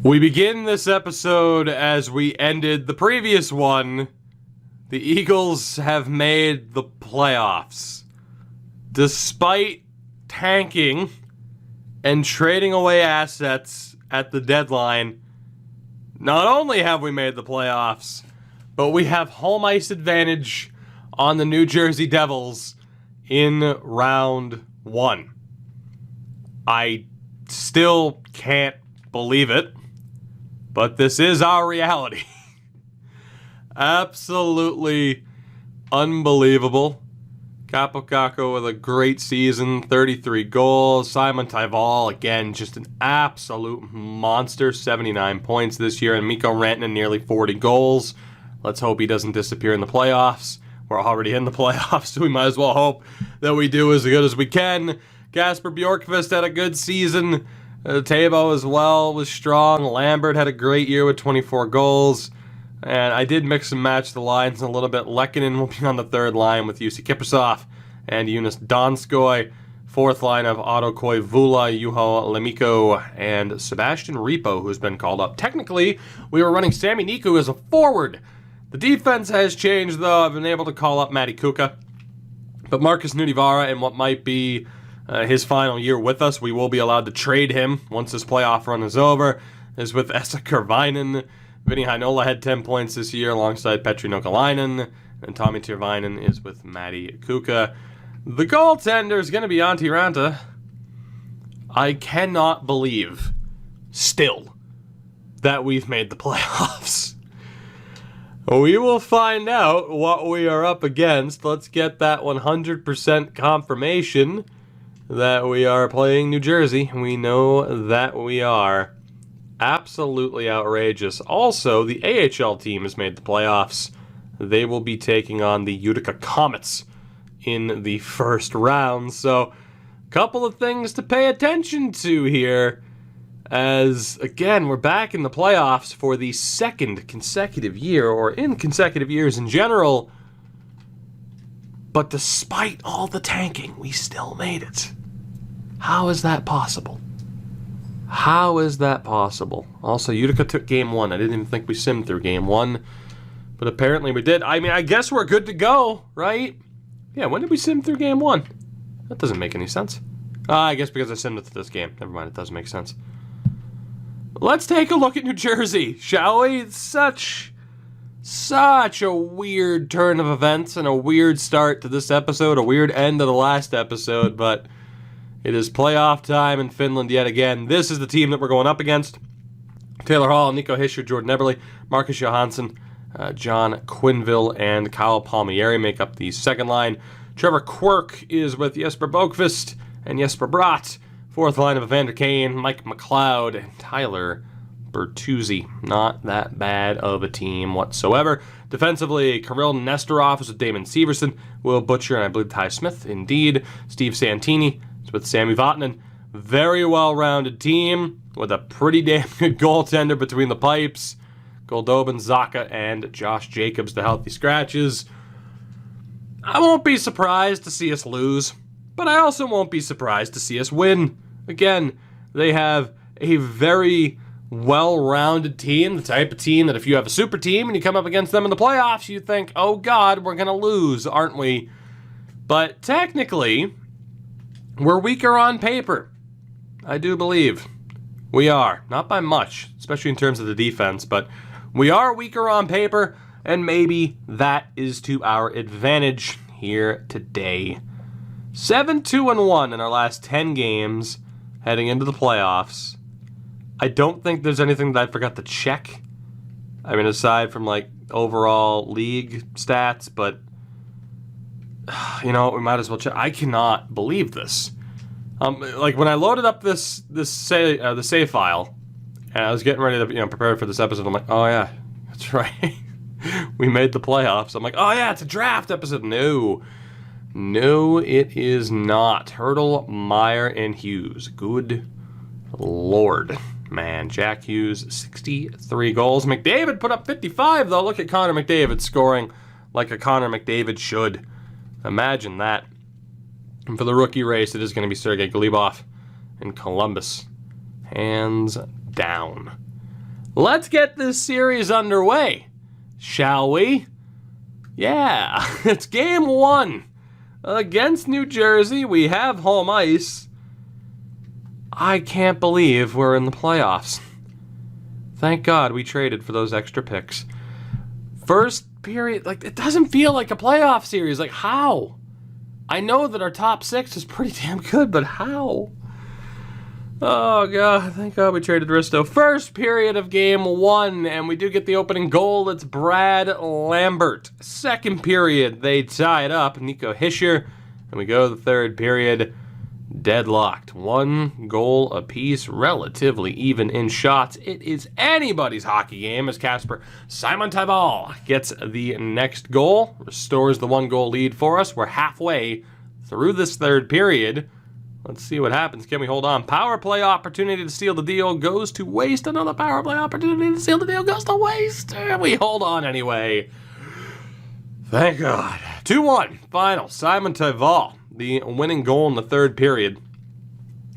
We begin this episode as we ended the previous one. The Eagles have made the playoffs. Despite tanking and trading away assets at the deadline, not only have we made the playoffs, but we have home ice advantage on the New Jersey Devils in round one. I still can't believe it, but this is our reality. Absolutely unbelievable. Capo Caco with a great season, 33 goals. Simon Tyval, again, just an absolute monster, 79 points this year. And Mikko Rantanen, nearly 40 goals. Let's hope he doesn't disappear in the playoffs. We're already in the playoffs, so we might as well hope that we do as good as we can. Kasper Bjorkqvist had a good season. Tabo as well was strong. Lambert had a great year with 24 goals. And I did mix and match the lines a little bit. Lehkonen will be on the third line with Jussi Kiprusoff and Jonas Donskoi. Fourth line of Otto Koivula, Juho Lemiko, and Sebastian Repo, who's been called up. Technically, we were running Sami Niku as a forward. The defense has changed, though. I've been able to call up Matti Kuka. But Markus Nutivaara, in what might be his final year with us, we will be allowed to trade him once this playoff run is over, is with Esa Kervainen. Vinny Heinola had 10 points this year alongside Petri Nokalainen, and Tommy Tervainen is with Matti Kuka. The goaltender is going to be Antti Ranta. I cannot believe, still, that we've made the playoffs. We will find out what we are up against. Let's get that 100% confirmation that we are playing New Jersey. We know that we are. Absolutely outrageous. Also, the AHL team has made the playoffs. They will be taking on the Utica Comets in the first round. So, a couple of things to pay attention to here. As, again, we're back in the playoffs for the second consecutive year, or in consecutive years in general. But despite all the tanking, we still made it. How is that possible? How is that possible? Also, Utica took game one. I didn't even think we simmed through game one, but apparently we did. I mean, I guess we're good to go, right? Yeah, when did we sim through game one? That doesn't make any sense. I guess because I simmed through this game. Never mind, it does make sense. Let's take a look at New Jersey, shall we? It's such a weird turn of events and a weird start to this episode, a weird end to the last episode, but it is playoff time in Finland yet again. This is the team that we're going up against. Taylor Hall, Nico Hischier, Jordan Eberle, Marcus Johansson, John Quinville, and Kyle Palmieri make up the second line. Trevor Quirk is with Jesper Boqvist and Jesper Bratt. Fourth line of Evander Kane, Mike McLeod, and Tyler Bertuzzi. Not that bad of a team whatsoever. Defensively, Kirill Nestorov is with Damon Severson, Will Butcher, and I believe Ty Smith. Indeed, Steve Santini with Sami Vatanen. Very well-rounded team with a pretty damn good goaltender between the pipes. Goldobin, Zaka, and Josh Jacobs, the healthy scratches. I won't be surprised to see us lose, but I also won't be surprised to see us win. Again, they have a very well-rounded team, the type of team that if you have a super team and you come up against them in the playoffs, you think, oh God, we're going to lose, aren't we? But technically, we're weaker on paper. I do believe we are. Not by much, especially in terms of the defense, but we are weaker on paper, and maybe that is to our advantage here today. 7-2-1 in our last 10 games heading into the playoffs. I don't think there's anything that I forgot to check. I mean, aside from, like, overall league stats, but you know, we might as well check. I cannot believe this. Like when I loaded up the save file, and I was getting ready to prepare for this episode, I'm like, oh yeah, that's right, we made the playoffs. I'm like, oh yeah, it's a draft episode. No, it is not. Hurdle, Meyer, and Hughes. Good Lord, man. Jack Hughes, 63 goals. McDavid put up 55 though. Look at Connor McDavid scoring like a Connor McDavid should. Imagine that. And for the rookie race, it is going to be Sergei Glebov in Columbus. Hands down. Let's get this series underway, shall we? Yeah, it's game 1 against New Jersey. We have home ice. I can't believe we're in the playoffs. Thank God we traded for those extra picks. First period, it doesn't feel like a playoff series. How? I know that our top 6 is pretty damn good, but how? Oh, God, thank God we traded Risto. First period of game 1, and we do get the opening goal. It's Brad Lambert. Second period, they tie it up. Nico Hischier, and we go to the third period. Deadlocked. 1 goal apiece, relatively even in shots. It is anybody's hockey game as Kasper Simon-Tybal gets the next goal, restores the 1-goal lead for us. We're halfway through this third period. Let's see what happens. Can we hold on? Power play opportunity to seal the deal goes to waste. Another power play opportunity to seal the deal goes to waste. And we hold on anyway. Thank God. 2-1 final. Simon-Tybal. The winning goal in the third period.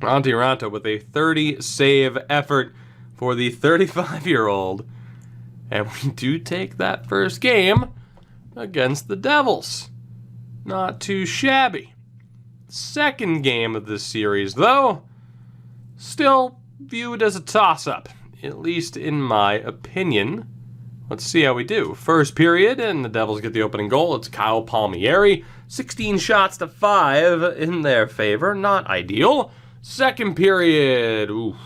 Antti Raanta with a 30-save effort for the 35-year-old. And we do take that first game against the Devils. Not too shabby. Second game of this series, though, still viewed as a toss-up, at least in my opinion. Let's see how we do. First period, and the Devils get the opening goal. It's Kyle Palmieri. 16 shots to 5 in their favor. Not ideal. Second period. Oof.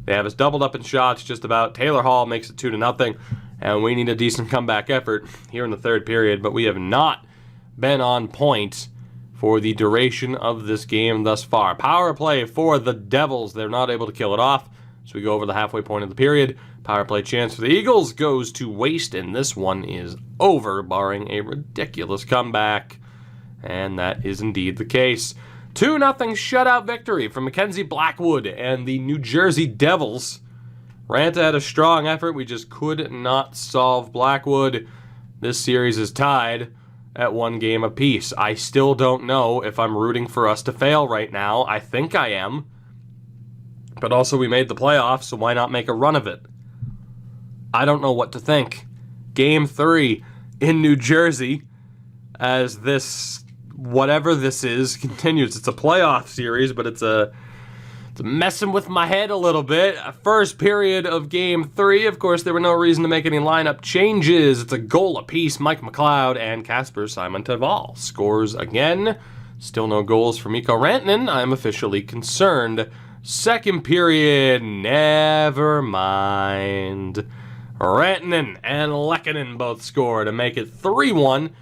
They have us doubled up in shots just about. Taylor Hall makes it 2-0. And we need a decent comeback effort here in the third period. But we have not been on point for the duration of this game thus far. Power play for the Devils. They're not able to kill it off. So we go over the halfway point of the period. Power play chance for the Eagles goes to waste, and this one is over, barring a ridiculous comeback. And that is indeed the case. 2-0 shutout victory for Mackenzie Blackwood and the New Jersey Devils. Raanta had a strong effort. We just could not solve Blackwood. This series is tied at 1 game apiece. I still don't know if I'm rooting for us to fail right now. I think I am. But also we made the playoffs, so why not make a run of it? I don't know what to think. Game 3 in New Jersey as this, whatever this is, continues. It's a playoff series, but it's messing with my head a little bit. First period of Game 3, of course, there were no reason to make any lineup changes. It's a goal apiece. Mike McLeod and Kasper Simon-Tybal scores again. Still no goals for Mikko Rantanen. I'm officially concerned. Second period, never mind. Rantanen and Lehkonen both score to make it 3-1.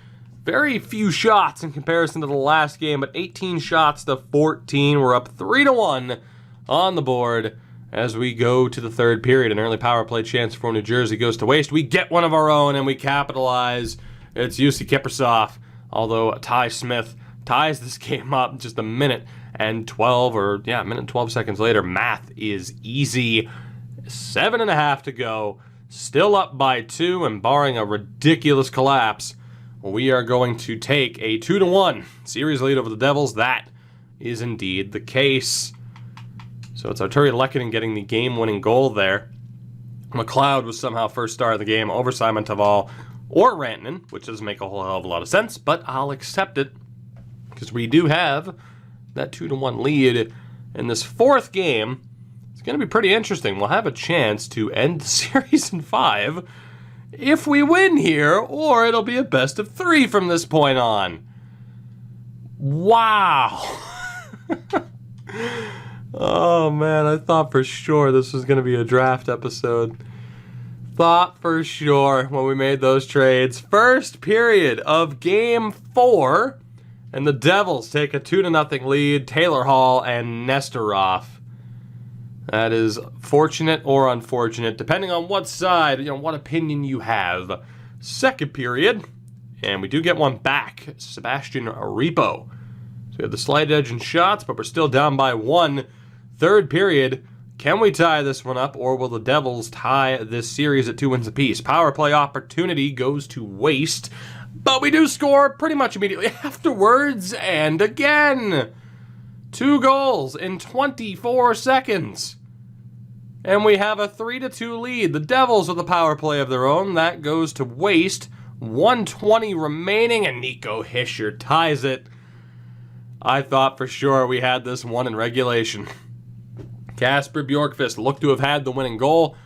Very few shots in comparison to the last game, but 18 shots to 14. We're up 3-1 on the board as we go to the third period. An early power play chance for New Jersey goes to waste. We get one of our own and we capitalize. It's Jussi Kiprusoff, although Ty Smith ties this game up just a minute and 12 seconds later. Math is easy. 7.5 to go. Still up by 2, and barring a ridiculous collapse, we are going to take a 2-1 series lead over the Devils. That is indeed the case. So it's Artturi Lehkonen getting the game-winning goal there. McLeod was somehow first star of the game over Simon-Tybal or Rantanen, which doesn't make a whole hell of a lot of sense, but I'll accept it because we do have that 2-1 lead in this fourth game. It's going to be pretty interesting. We'll have a chance to end the series in 5 if we win here, or it'll be a best of 3 from this point on. Wow. Oh, man, I thought for sure this was going to be a draft episode. Thought for sure when we made those trades. First period of Game 4, and the Devils take a 2-0 lead. Taylor Hall and Nestorov. That is fortunate or unfortunate, depending on what side, what opinion you have. Second period, and we do get one back. Sebastian Repo. So we have the slight edge in shots, but we're still down by 1. Third period, can we tie this one up, or will the Devils tie this series at 2 wins apiece? Power play opportunity goes to waste, but we do score pretty much immediately afterwards, and again. 2 goals in 24 seconds. And we have a 3-2 lead. The Devils with a power play of their own. That goes to waste. 1:20 remaining, and Nico Hischier ties it. I thought for sure we had this one in regulation. Kasper Bjorkqvist looked to have had the winning goal.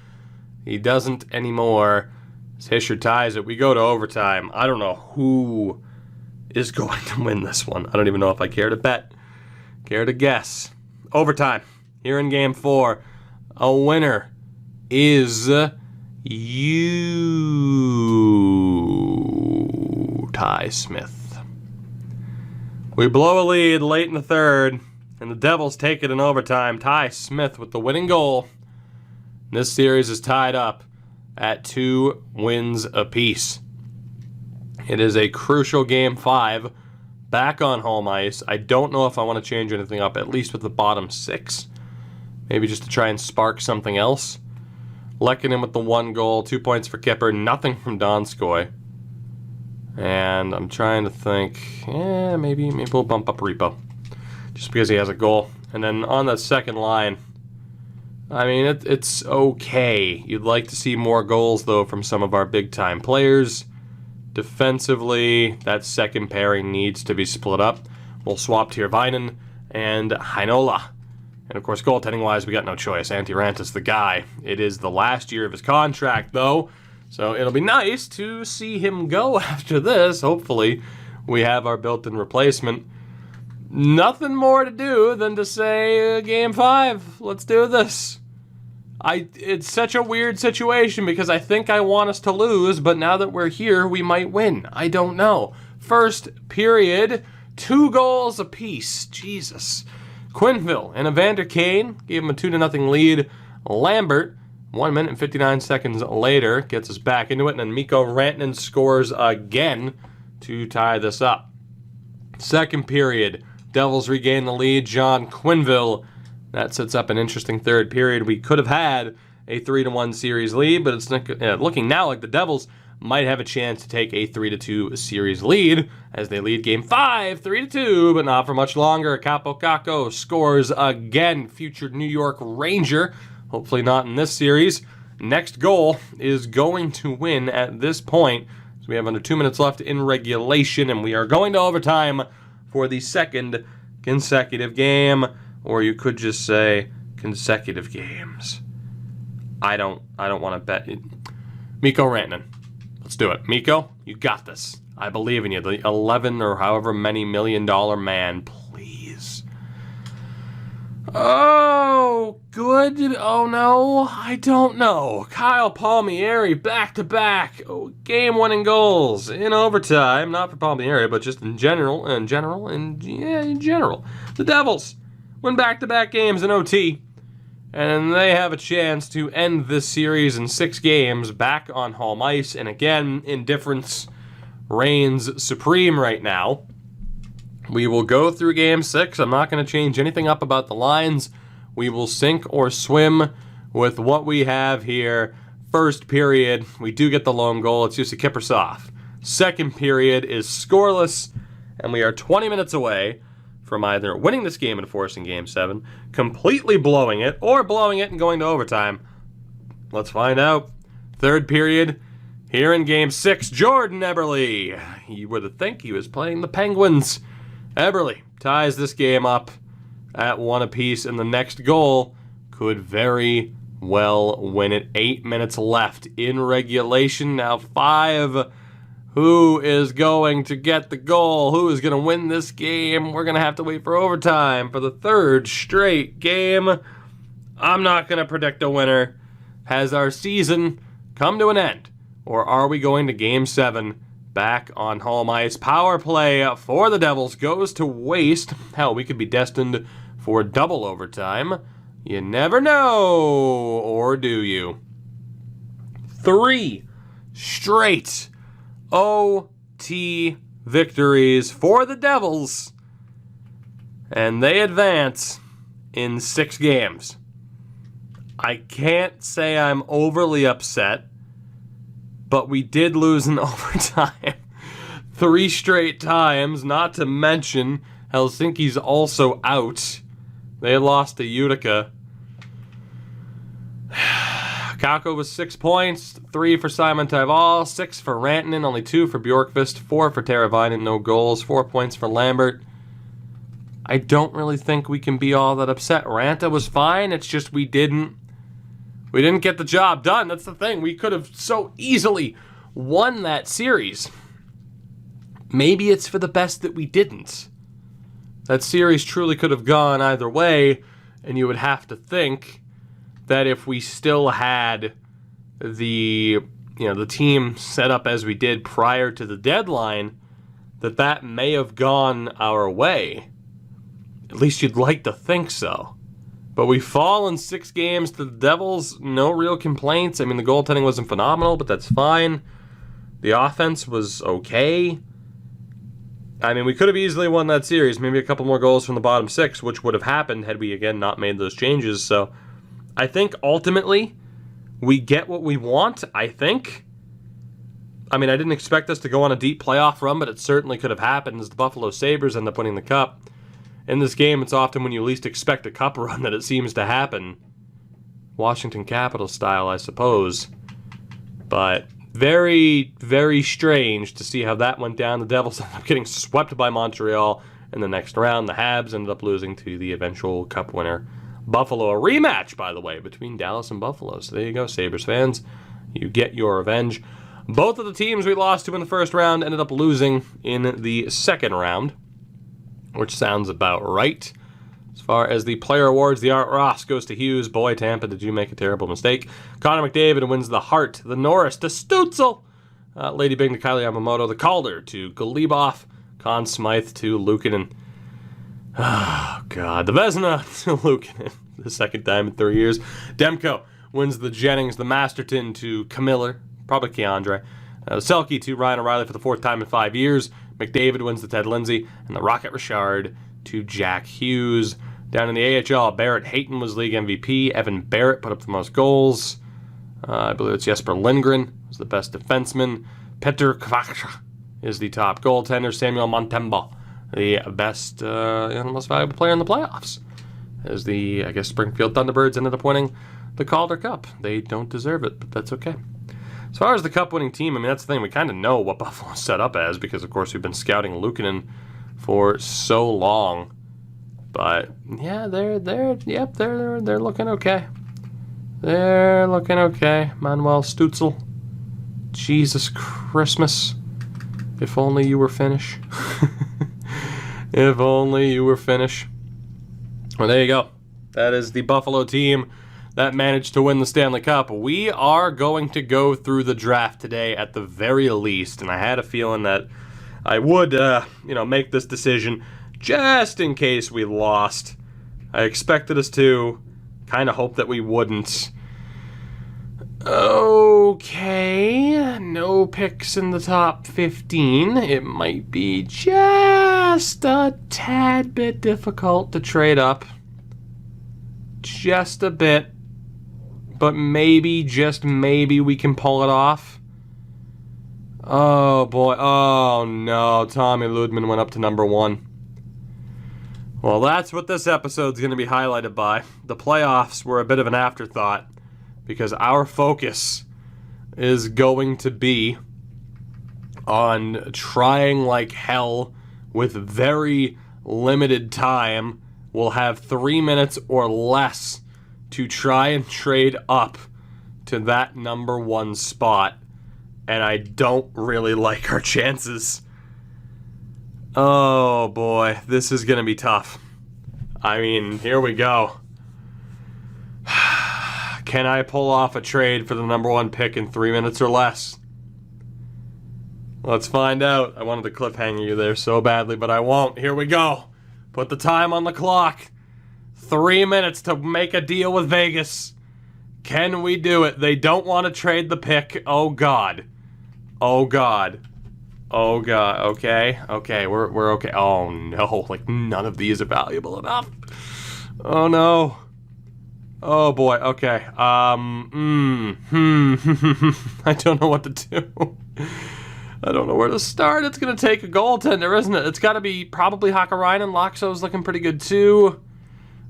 He doesn't anymore. Hischier ties it. We go to overtime. I don't know who is going to win this one. I don't even know if I care to bet. Care to guess. Overtime. Here in Game 4. A winner is you, Ty Smith. We blow a lead late in the third, and the Devils take it in overtime. Ty Smith with the winning goal. This series is tied up at 2 wins apiece. It is a crucial Game 5 back on home ice. I don't know if I want to change anything up, at least with the bottom 6. Maybe just to try and spark something else. Lehkonen with the 1 goal, 2 points for Kipper, nothing from Donskoy. And I'm trying to think, maybe we'll bump up Repo. Just because he has a goal. And then on that second line, I mean, it's okay. You'd like to see more goals, though, from some of our big-time players. Defensively, that second pairing needs to be split up. We'll swap Tiervainen and Heinola. And, of course, goaltending-wise, we got no choice. Antti Ranta's the guy. It is the last year of his contract, though, so it'll be nice to see him go after this. Hopefully, we have our built-in replacement. Nothing more to do than to say, Game 5, let's do this. It's such a weird situation because I think I want us to lose, but now that we're here, we might win. I don't know. First period, 2 goals apiece. Jesus. Quenneville and Evander Kane gave him a 2-0 lead. Lambert, 1 minute and 59 seconds later, gets us back into it, and then Mikko Rantanen scores again to tie this up. Second period, Devils regain the lead. John Quenneville. That sets up an interesting third period. We could have had a 3-1 series lead, but it's looking now like the Devils might have a chance to take a 3-2 series lead as they lead Game 5, 3-2, but not for much longer. Kaapo Kakko scores again. Future New York Ranger, hopefully not in this series. Next goal is going to win at this point. So we have under 2 minutes left in regulation, and we are going to overtime for the second consecutive game, or you could just say consecutive games. I don't want to bet. Mikko Rantanen. Let's do it. Mikko, you got this. I believe in you. The 11 or however many $1 million man, please. Oh, good. Oh, no. I don't know. Kyle Palmieri, back-to-back game-winning goals in overtime. Not for Palmieri, but just in general. In general. The Devils win back-to-back games in OT. And they have a chance to end this series in 6 games back on home ice. And again, indifference reigns supreme right now. We will go through Game 6. I'm not going to change anything up about the lines. We will sink or swim with what we have here. First period, we do get the lone goal. It's Jussi Kiprusoff. Second period is scoreless, and we are 20 minutes away from either winning this game and forcing Game 7, completely blowing it, or blowing it and going to overtime. Let's find out. Third period, here in Game 6, Jordan Eberle. You would think he was playing the Penguins. Eberle ties this game up at 1 apiece, and the next goal could very well win it. 8 minutes left in regulation. Now 5. Who is going to get the goal? Who is going to win this game? We're going to have to wait for overtime for the third straight game. I'm not going to predict a winner. Has our season come to an end? Or are we going to Game 7 back on home ice? Power play for the Devils goes to waste. Hell, we could be destined for double overtime. You never know, or do you? 3 straight OT victories for the Devils, and they advance in 6 games. I can't say I'm overly upset, but we did lose in overtime 3 straight times, not to mention Helsinki's also out. They lost to Utica. Kakko was 6 points, 3 for Simon Taival, 6 for Rantanen, only 2 for Bjorkqvist, 4 for Teravainen, no goals, 4 points for Lambert. I don't really think we can be all that upset. Ranta was fine, it's just we didn't get the job done. That's the thing. We could have so easily won that series. Maybe it's for the best that we didn't. That series truly could have gone either way, and you would have to think that if we still had the team set up as we did prior to the deadline, that may have gone our way. At least you'd like to think so. But we fall in 6 games to the Devils, no real complaints. I mean, the goaltending wasn't phenomenal, but that's fine. The offense was okay. I mean, we could have easily won that series. Maybe a couple more goals from the bottom 6, which would have happened had we, again, not made those changes. So I think ultimately we get what we want, I think. I mean, I didn't expect us to go on a deep playoff run, but it certainly could have happened as the Buffalo Sabres end up winning the Cup. In this game, it's often when you least expect a Cup run that it seems to happen. Washington Capitals style, I suppose. But very, very strange to see how that went down. The Devils ended up getting swept by Montreal in the next round. The Habs ended up losing to the eventual Cup winner, Buffalo. A rematch, by the way, between Dallas and Buffalo. So there you go, Sabres fans. You get your revenge. Both of the teams we lost to in the first round ended up losing in the second round, which sounds about right. As far as the player awards, the Art Ross goes to Hughes. Boy, Tampa, did you make a terrible mistake. Connor McDavid wins the Hart. The Norris to Stutzel. Lady Bing to Kylie Yamamoto. The Calder to Glebov. Conn Smythe to Luukkonen. Oh, God. The Vezina to Luukkonen. The second time in 3 years. Demko wins the Jennings. The Masterton to Camiller. Probably Keandre. The Selke to Ryan O'Reilly for the 4th time in 5 years. McDavid wins to Ted Lindsay. And the Rocket Richard to Jack Hughes. Down in the AHL, Barrett Hayton was league MVP. Evan Barrett put up the most goals. I believe it's Jesper Lindgren was the best defenseman. Petr Kvacha is the top goaltender. Samuel Montembeau, the best and most valuable player in the playoffs. As the, I guess, Springfield Thunderbirds ended up winning the Calder Cup. They don't deserve it, but that's okay. As far as the Cup-winning team, I mean, that's the thing. We kind of know what Buffalo's set up as because, of course, we've been scouting Luukkonen for so long. But yeah, they're looking okay. They're looking okay. Manuel Stutzel. Jesus Christmas. If only you were Finnish. If only you were Finnish. Well, there you go. That is the Buffalo team that managed to win the Stanley Cup. We are going to go through the draft today at the very least, and I had a feeling that I would, make this decision just in case we lost. I expected us to. Kind of hope that we wouldn't. Okay, no picks in the top 15. It might be just a tad bit difficult to trade up. Just a bit. But maybe, just maybe, we can pull it off. Oh, boy. Oh, no. Tommy Ludman went up to number 1. Well, that's what this episode's going to be highlighted by. The playoffs were a bit of an afterthought because our focus is going to be on trying like hell with very limited time. We'll have 3 minutes or less to try and trade up to that number 1 spot, and I don't really like our chances. Oh boy, this is gonna be tough. I mean, here we go. Can I pull off a trade for the number 1 pick in 3 minutes or less? Let's find out. I wanted to cliffhanger you there so badly, but I won't. Here we go. Put the time on the clock. 3 minutes to make a deal with Vegas. Can we do it? They don't want to trade the pick. Oh God. Oh God. Oh God. Okay. Okay. We're okay. Oh no. Like none of these are valuable enough. Oh no. Oh boy. Okay. I don't know what to do. I don't know where to start. It's gonna take a goaltender, isn't it? It's got to be probably Hakkarainen. Laakso's looking pretty good too.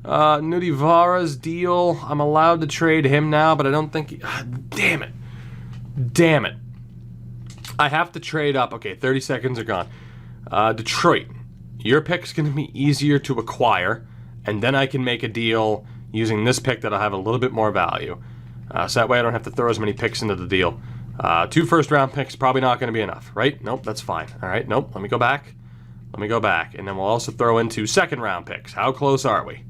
Nudivara's deal. I'm allowed to trade him now, but I don't think... damn it. Damn it. I have to trade up. Okay, 30 seconds are gone. Detroit. Your pick's going to be easier to acquire, and then I can make a deal using this pick that'll have a little bit more value. So that way I don't have to throw as many picks into the deal. 2 first-round picks probably not going to be enough, right? Nope, that's fine. All right, nope, let me go back. Let me go back, and then we'll also throw in 2 second-round picks. How close are we?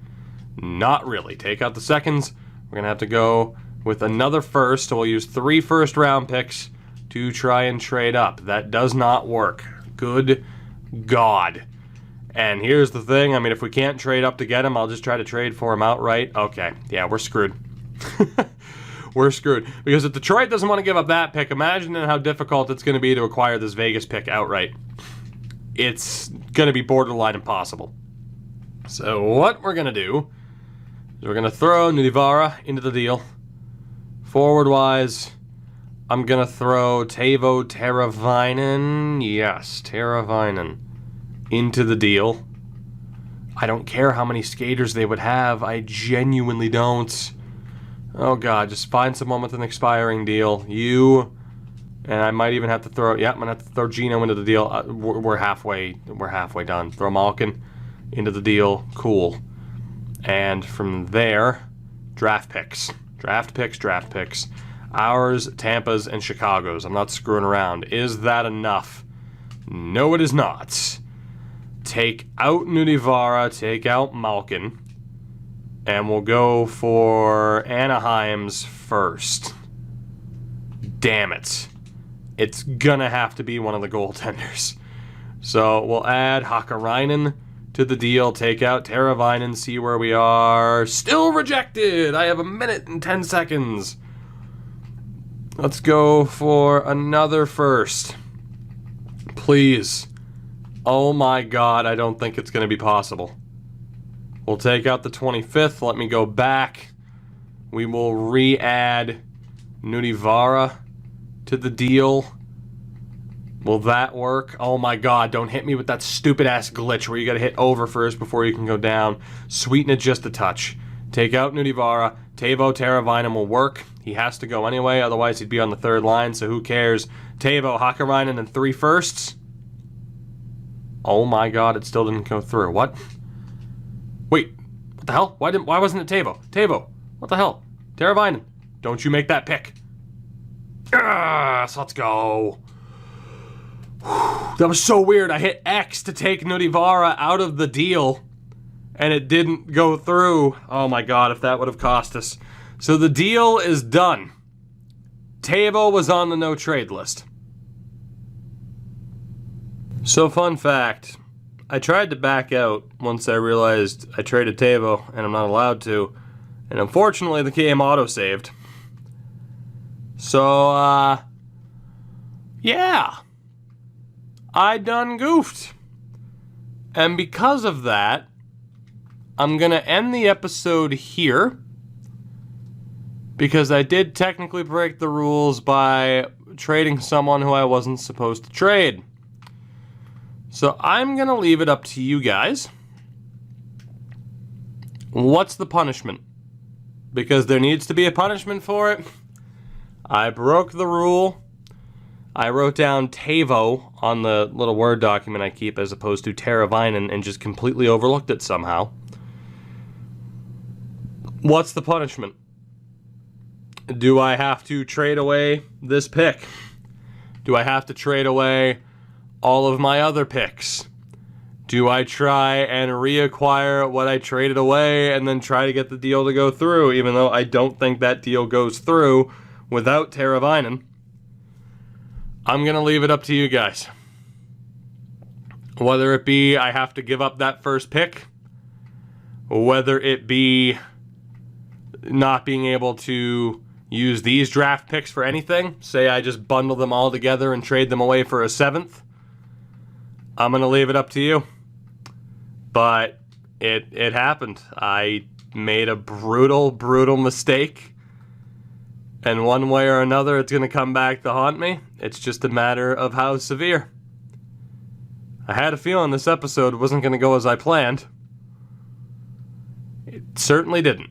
Not really. Take out the seconds. We're going to have to go with another first, so we'll use 3 first-round picks to try and trade up. That does not work. Good God. And here's the thing. I mean, if we can't trade up to get him, I'll just try to trade for him outright. Okay, yeah, we're screwed. We're screwed. Because if Detroit doesn't want to give up that pick, imagine how difficult it's going to be to acquire this Vegas pick outright. It's going to be borderline impossible. So what we're going to do is we're going to throw Nudivara into the deal. Forward-wise, I'm going to throw Teuvo Teravainen. Yes, Teravainen into the deal. I don't care how many skaters they would have. I genuinely don't. Oh, God, just find someone with an expiring deal. You, and I might even have to throw... Yeah, I'm going to have to throw Gino into the deal. We're halfway done. Throw Malkin into the deal. Cool. And from there, draft picks. Draft picks. Ours, Tampa's, and Chicago's. I'm not screwing around. Is that enough? No, it is not. Take out Nudivara, take out Malkin, and we'll go for Anaheim's first. Damn it. It's gonna have to be one of the goaltenders. So we'll add Hakkarainen to the deal, take out Teravainen, see where we are. Still rejected! I have 1 minute and 10 seconds. Let's go for another first. Please. Oh my God, I don't think it's going to be possible. We'll take out the 25th. Let me go back. We will re-add Nudivara to the deal. Will that work? Oh my God, don't hit me with that stupid-ass glitch where you got to hit over first before you can go down. Sweeten it just a touch. Take out Nudivara. Teuvo Teravainen will work. He has to go anyway, otherwise he'd be on the 3rd line, so who cares? Teuvo, Hakkarainen, and 3 firsts. Oh my God, it still didn't go through. What? Wait, what the hell? Why wasn't it Teuvo? Teuvo, what the hell? Teravainen, don't you make that pick. Yes, let's go. That was so weird. I hit X to take Nudivara out of the deal, and it didn't go through. Oh my God, if that would have cost us. So the deal is done. Teuvo was on the no-trade list. So fun fact, I tried to back out once I realized I traded Teuvo, and I'm not allowed to. And unfortunately, the game auto-saved. So, yeah. I done goofed. And because of that, I'm going to end the episode here. Because I did technically break the rules by trading someone who I wasn't supposed to trade. So I'm going to leave it up to you guys. What's the punishment? Because there needs to be a punishment for it. I broke the rule. I wrote down Teuvo on the little Word document I keep as opposed to Teravainen and just completely overlooked it somehow. What's the punishment? Do I have to trade away this pick? Do I have to trade away all of my other picks? Do I try and reacquire what I traded away and then try to get the deal to go through, even though I don't think that deal goes through without Teravainen? I'm going to leave it up to you guys. Whether it be I have to give up that first pick, whether it be not being able to use these draft picks for anything, say I just bundle them all together and trade them away for a 7th, I'm going to leave it up to you. But it happened. I made a brutal, brutal mistake. And one way or another, it's going to come back to haunt me. It's just a matter of how severe. I had a feeling this episode wasn't going to go as I planned. It certainly didn't.